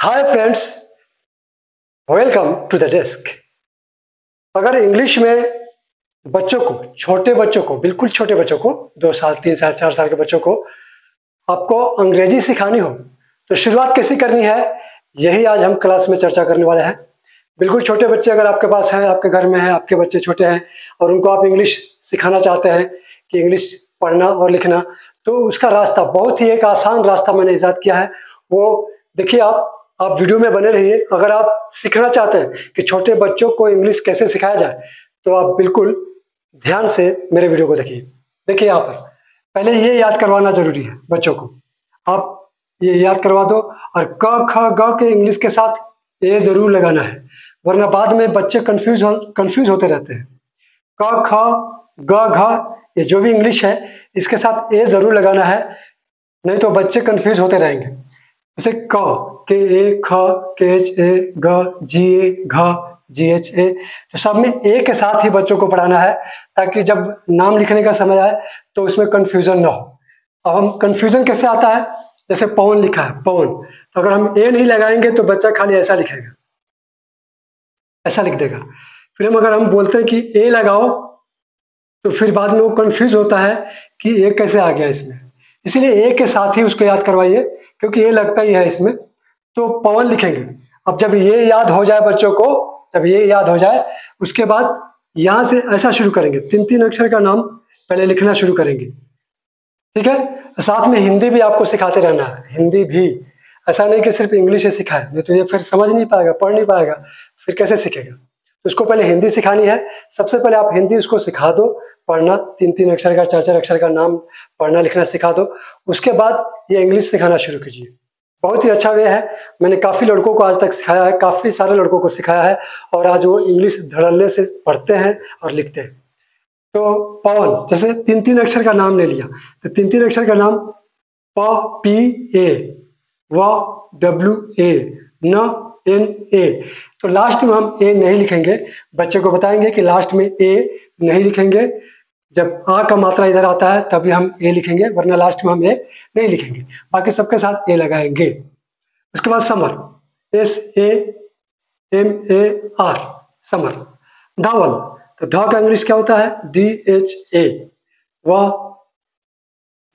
Hi friends, welcome to the desk. अगर English में बच्चों को, छोटे बच्चों को, बिल्कुल छोटे बच्चों को, 2 साल 3 साल 4 साल के बच्चों को आपको अंग्रेजी सिखानी हो तो शुरुआत कैसे करनी है, यही आज हम क्लास में चर्चा करने वाले हैं। बिल्कुल छोटे बच्चे अगर आपके पास हैं, आपके घर में हैं, आपके बच्चे छोटे हैं और उनको आप इंग्लिश सिखाना चाहते हैं कि इंग्लिश पढ़ना और लिखना, तो उसका रास्ता बहुत ही एक आसान रास्ता मैंने ईजाद किया है। वो देखिए, आप वीडियो में बने रहिए। अगर आप सीखना चाहते हैं कि छोटे बच्चों को इंग्लिश कैसे सिखाया जाए तो आप बिल्कुल ध्यान से मेरे वीडियो को देखिए। देखिए, यहाँ पर पहले ये याद करवाना जरूरी है बच्चों को। आप ये याद करवा दो और क ख ग के इंग्लिश के साथ ए जरूर लगाना है, वरना बाद में बच्चे कंफ्यूज होते रहते हैं। क ख ग घ ये जो भी इंग्लिश है इसके साथ ए जरूर लगाना है, नहीं तो बच्चे कंफ्यूज होते रहेंगे। जैसे क के ए, ख के एच ए, ग जी ए, घ जी एच ए, तो सब में ए के साथ ही बच्चों को पढ़ाना है ताकि जब नाम लिखने का समय आए तो उसमें कंफ्यूजन ना हो। अब हम कंफ्यूजन कैसे आता है, जैसे पवन लिखा है, पवन, तो अगर हम ए नहीं लगाएंगे तो बच्चा खाली ऐसा लिखेगा, ऐसा लिख देगा। फिर हम बोलते हैं कि ए लगाओ तो फिर बाद में वो कंफ्यूज होता है कि ए कैसे आ गया इसमें। इसीलिए ए के साथ ही उसको याद करवाइए, क्योंकि ये लगता ही है इसमें। तो पवन लिखेंगे। अब जब ये याद हो जाए बच्चों को, जब ये याद हो जाए उसके बाद यहाँ से ऐसा शुरू करेंगे, 3-3 अक्षर का नाम पहले लिखना शुरू करेंगे। ठीक है, साथ में हिंदी भी आपको सिखाते रहना है, हिंदी भी। ऐसा नहीं कि सिर्फ इंग्लिश ही सिखाए, नहीं तो ये फिर समझ नहीं पाएगा, पढ़ नहीं पाएगा, फिर कैसे सीखेगा। तो उसको पहले हिंदी सिखानी है। सबसे पहले आप हिंदी उसको सिखा दो, पढ़ना, 3-3 अक्षर का, 4-4 अक्षर का नाम पढ़ना लिखना सिखा दो। उसके बाद ये इंग्लिश सिखाना शुरू कीजिए। बहुत ही अच्छा वे है। मैंने काफ़ी लड़कों को आज तक सिखाया है, काफ़ी सारे लड़कों को सिखाया है और आज वो इंग्लिश धड़ल्ले से पढ़ते हैं और लिखते हैं। तो पवन, जैसे 3-3 अक्षर का नाम ले लिया, तो 3-3 अक्षर का नाम प पी ए, व डब्ल्यू ए, न एन ए। तो लास्ट में हम ए नहीं लिखेंगे, बच्चे को बताएंगे कि लास्ट में ए नहीं लिखेंगे। जब आ का मात्रा इधर आता है तभी हम ए लिखेंगे, वरना लास्ट में हम ए नहीं लिखेंगे, बाकी सबके साथ ए लगाएंगे। उसके बाद Samar, S A M A R, Samar. Dhawal, तो ध का इंग्लिश क्या होता है, डी एच ए, व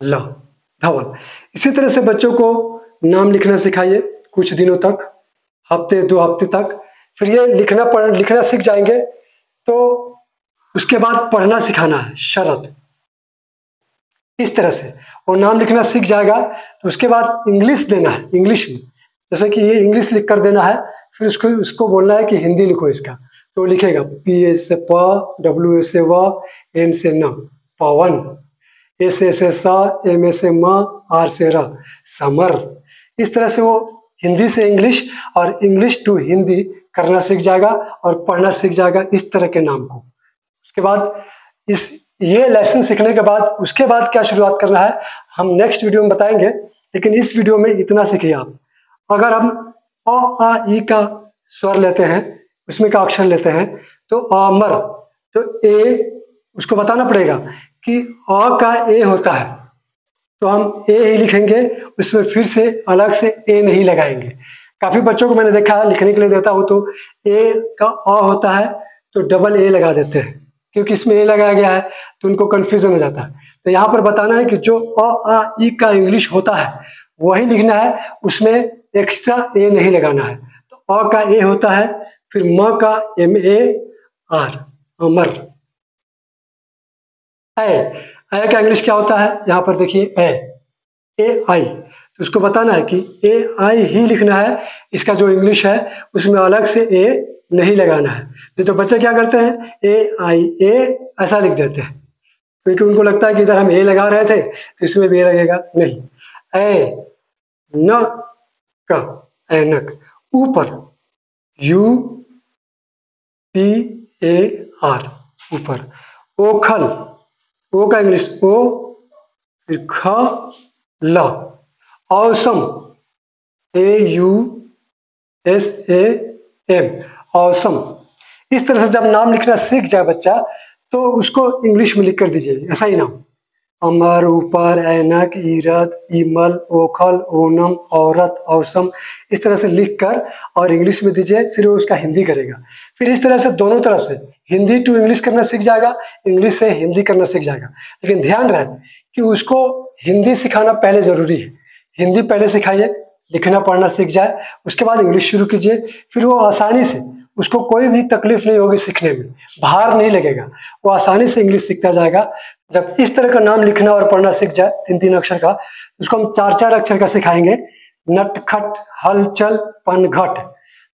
ल, धवल। इसी तरह से बच्चों को नाम लिखना सिखाइए कुछ दिनों तक, हफ्ते 2 हफ्ते तक। फिर ये लिखना सीख जाएंगे तो उसके बाद पढ़ना सिखाना है, शरद, इस तरह से। और नाम लिखना सीख जाएगा तो उसके बाद इंग्लिश देना है, इंग्लिश में, जैसे कि ये इंग्लिश लिख कर देना है। फिर उसको बोलना है कि हिंदी लिखो इसका, तो लिखेगा पी एस से प, डब्ल्यू एस से व, एन से न, पवन, एस ए से सा, एम ए से म, आर से र, समर। इस तरह से वो हिंदी से इंग्लिश और इंग्लिश टू हिंदी करना सीख जाएगा और पढ़ना सीख जाएगा इस तरह के नाम को। उसके बाद ये लेसन सीखने के बाद उसके बाद क्या शुरुआत करना है हम नेक्स्ट वीडियो में बताएंगे, लेकिन इस वीडियो में इतना सीखिए आप। अगर हम अ आ ई का स्वर लेते हैं, उसमें का अक्षर लेते हैं, तो अमर, तो ए उसको बताना पड़ेगा कि अ का ए होता है, तो हम ए ही लिखेंगे, उसमें फिर से अलग से ए नहीं लगाएंगे। काफ़ी बच्चों को मैंने देखा है, लिखने के लिए देता हूँ तो ए का अ होता है तो डबल ए लगा देते हैं, क्योंकि इसमें ए लगाया गया है तो उनको कन्फ्यूजन हो जाता है। तो यहाँ पर बताना है कि जो अ आ ई का इंग्लिश होता है वही लिखना है, उसमें एक्स्ट्रा ए नहीं लगाना है। तो अ का ए होता है, फिर म का एम ए आर, अमर। ए का इंग्लिश क्या होता है, यहाँ पर देखिए ए आई, तो उसको बताना है कि ए आई ही लिखना है। इसका जो इंग्लिश है उसमें अलग से ए नहीं लगाना है। नहीं तो बच्चे क्या करते हैं, ए आई ए ऐसा लिख देते हैं, क्योंकि उनको लगता है कि इधर हम ए लगा रहे थे तो इसमें भी ए लगेगा। नहीं, ए न का, ऐनक, ऊपर, यू पी ए आर, ऊपर। ओखल, ओ का इंग्लिश ओ, फिर ख ल, awesome, A U S A M, awesome. इस तरह से जब नाम लिखना सीख जाए बच्चा तो उसको इंग्लिश में लिख कर दीजिए ऐसा ही नाम। अमर, ऊपर, ऐनक, ईरद, ईमल, ओखल, ओनम, औरत, औसम, इस तरह से लिख कर और इंग्लिश में दीजिए, फिर वो उसका हिंदी करेगा। फिर इस तरह से दोनों तरफ से हिंदी टू इंग्लिश करना सीख जाएगा, इंग्लिश से हिंदी करना सीख जाएगा। लेकिन ध्यान रहे कि उसको हिंदी सिखाना पहले ज़रूरी है। हिंदी पहले सिखाइए, लिखना पढ़ना सीख जाए, उसके बाद इंग्लिश शुरू कीजिए। फिर वो आसानी से, उसको कोई भी तकलीफ नहीं होगी सीखने में, भार नहीं लगेगा, वो आसानी से इंग्लिश सीखता जाएगा। जब इस तरह का नाम लिखना और पढ़ना सीख जाए 3-3 अक्षर का, उसको हम 4-4 अक्षर का सिखाएंगे। नट खट हलचल पन घट।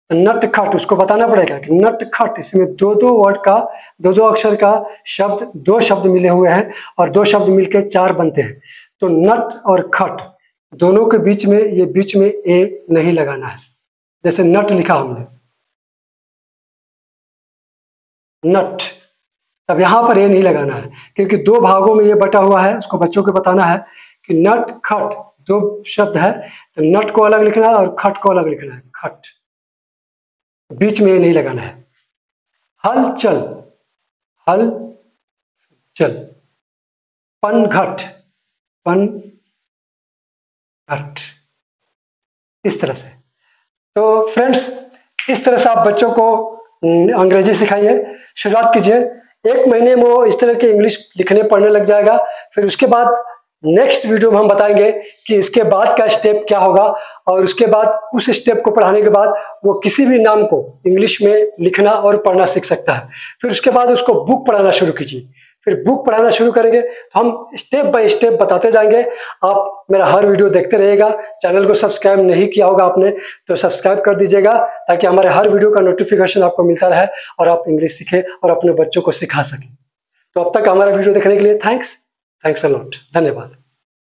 तो नट खट उसको बताना पड़ेगा कि नट खट, इसमें 2-2 वर्ड का, 2-2 अक्षर का शब्द, 2 शब्द मिले हुए हैं और 2 शब्द मिलकर 4 बनते हैं। तो नट और खट दोनों के बीच में, ये बीच में ए नहीं लगाना है। जैसे नट लिखा हमने, नट, अब यहाँ पर ए नहीं लगाना है, क्योंकि 2 भागों में ये बटा हुआ है। उसको बच्चों को बताना है कि नट खट 2 शब्द है, तो नट को अलग लिखना है और खट को अलग लिखना है। खट, बीच में ए नहीं लगाना है। हल चल, हल चल, पन घट, पन घट, इस तरह से। तो फ्रेंड्स, इस तरह से आप बच्चों को अंग्रेजी सिखाइए, शुरुआत कीजिए। 1 महीने में वो इस तरह के इंग्लिश लिखने पढ़ने लग जाएगा। फिर उसके बाद नेक्स्ट वीडियो में हम बताएंगे कि इसके बाद का स्टेप क्या होगा, और उसके बाद उस स्टेप को पढ़ाने के बाद वो किसी भी नाम को इंग्लिश में लिखना और पढ़ना सीख सकता है। फिर उसके बाद उसको बुक पढ़ाना शुरू कीजिए। फिर बुक पढ़ाना शुरू करेंगे तो हम स्टेप बाय स्टेप बताते जाएंगे। आप मेरा हर वीडियो देखते रहिएगा। चैनल को सब्सक्राइब नहीं किया होगा आपने तो सब्सक्राइब कर दीजिएगा, ताकि हमारे हर वीडियो का नोटिफिकेशन आपको मिलता रहे और आप इंग्लिश सीखें और अपने बच्चों को सिखा सकें। तो अब तक हमारा वीडियो देखने के लिए थैंक्स अ लॉट, धन्यवाद।